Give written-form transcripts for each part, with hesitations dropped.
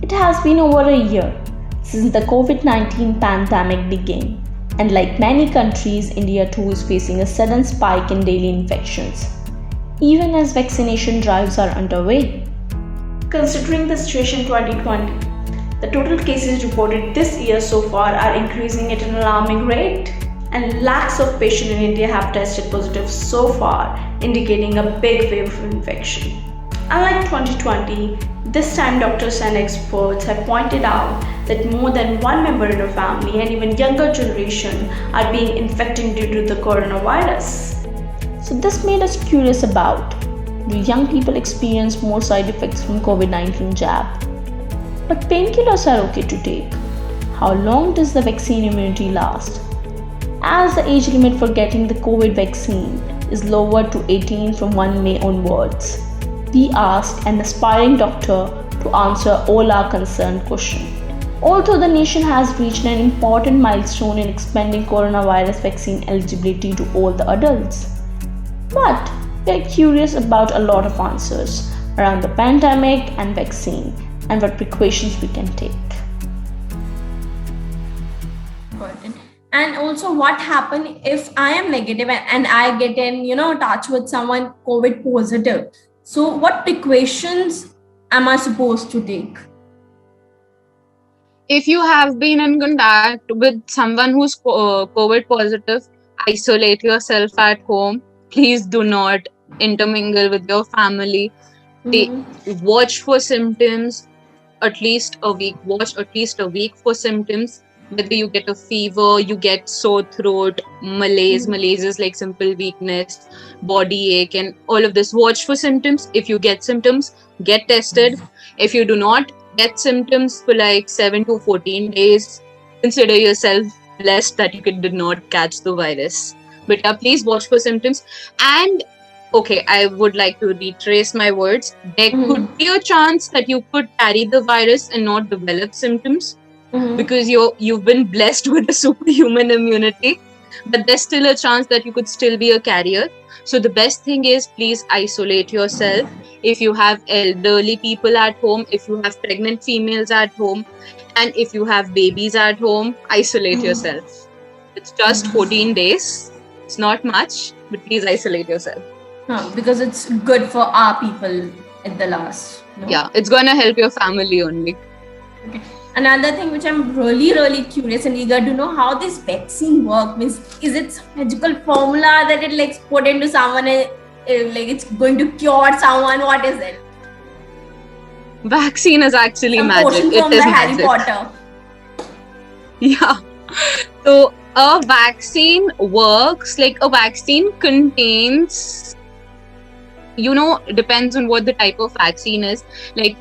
It has been over a year since the COVID-19 pandemic began, and like many countries, India too is facing a sudden spike in daily infections, even as vaccination drives are underway. Considering the situation 2020, the total cases reported this year so far are increasing at an alarming rate, and lakhs of patients in India have tested positive so far, indicating a big wave of infection. Unlike 2020, this time doctors and experts have pointed out that more than one member in a family and even younger generation are being infected due to the coronavirus. So this made us curious about, do young people experience more side effects from COVID-19 jab? But painkillers are okay to take. How long does the vaccine immunity last? As the age limit for getting the COVID vaccine is lowered to 18 from 1 May onwards, we asked an aspiring doctor to answer all our concerned questions. Although the nation has reached an important milestone in expanding coronavirus vaccine eligibility to all the adults, but we are curious about a lot of answers around the pandemic and vaccine and what precautions we can take. And also, what happens if I am negative and I get in, touch with someone COVID positive? So what precautions am I supposed to take? If you have been in contact with someone who's COVID positive, isolate yourself at home. Please do not intermingle with your family. Watch for symptoms at least a week. Watch at least a week for symptoms. Whether you get a fever, you get sore throat, malaise. Malaise is like simple weakness, body ache, and all of this. Watch for symptoms. If you get symptoms, get tested. If you do not get symptoms for like 7 to 14 days, consider yourself blessed that you did not catch the virus. But yeah, please watch for symptoms. And okay, I would like to retrace my words. There could be a chance that you could carry the virus and not develop symptoms. Because you've been blessed with a superhuman immunity, but there's still a chance that you could still be a carrier. So the best thing is, please isolate yourself. If you have elderly people at home, if you have pregnant females at home, and if you have babies at home, isolate yourself. It's just 14 days. It's not much, but please isolate yourself. Because it's good for our people at the last. Yeah, it's going to help your family only. Okay. Another thing which I'm really curious and eager to know how this vaccine works. Means, is it some magical formula that it like put into someone and like it's going to cure someone? What is it? Vaccine is actually Some magic. portion from It is the Harry magic. Potter. Yeah. So a vaccine works like a vaccine contains, depends on what the type of vaccine is. Like,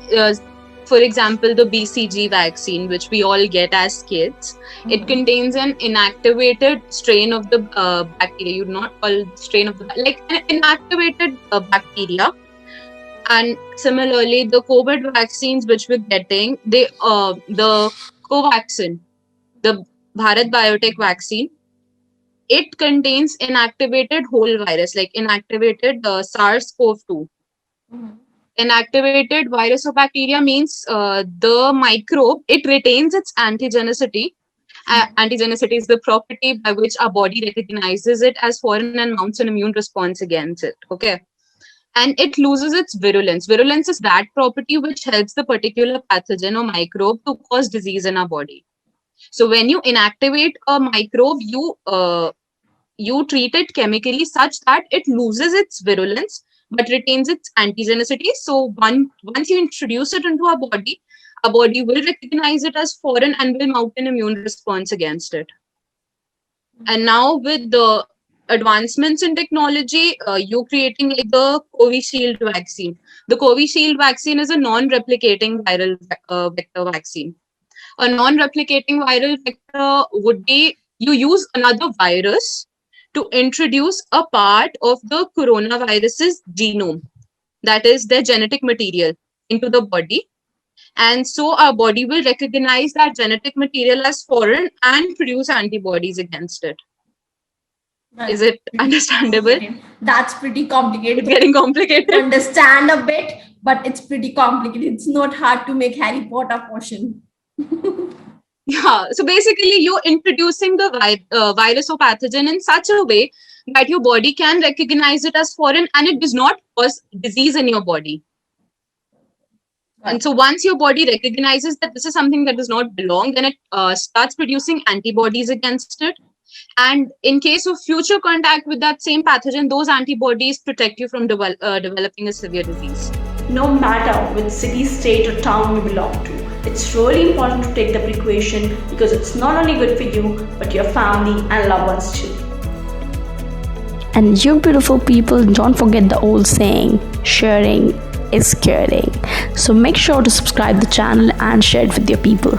for example, the BCG vaccine, which we all get as kids, it contains an inactivated strain of the bacteria. You do not call strain of like an inactivated bacteria. And similarly, the COVID vaccines which we're getting, the Covaxin, the Bharat Biotech vaccine, it contains inactivated whole virus, like inactivated SARS-CoV-2. Inactivated virus or bacteria means the microbe, it retains its antigenicity. Antigenicity is the property by which our body recognizes it as foreign and mounts an immune response against it. Okay. And it loses its virulence. Virulence is that property which helps the particular pathogen or microbe to cause disease in our body. So when you inactivate a microbe, you treat it chemically such that it loses its virulence but retains its antigenicity. So once you introduce it into our body will recognize it as foreign and will mount an immune response against it. And now with the advancements in technology, you're creating like the Covishield vaccine. The Covishield vaccine is a non-replicating viral vector vaccine. A non-replicating viral vector would be you use another virus to introduce a part of the coronavirus's genome, that is their genetic material, into the body. And so our body will recognize that genetic material as foreign and produce antibodies against it. Is it understandable? That's pretty complicated. It's getting complicated. To understand a bit, but it's pretty complicated. It's not hard to make Harry Potter portion. Yeah. So basically, you're introducing the virus or pathogen in such a way that your body can recognize it as foreign and it does not cause disease in your body. And so once your body recognizes that this is something that does not belong, then it starts producing antibodies against it. And in case of future contact with that same pathogen, those antibodies protect you from developing a severe disease. No matter which city, state or town you belong to, it's really important to take the precaution because it's not only good for you, but your family and loved ones too. And you beautiful people, don't forget the old saying, sharing is caring. So make sure to subscribe the channel and share it with your people.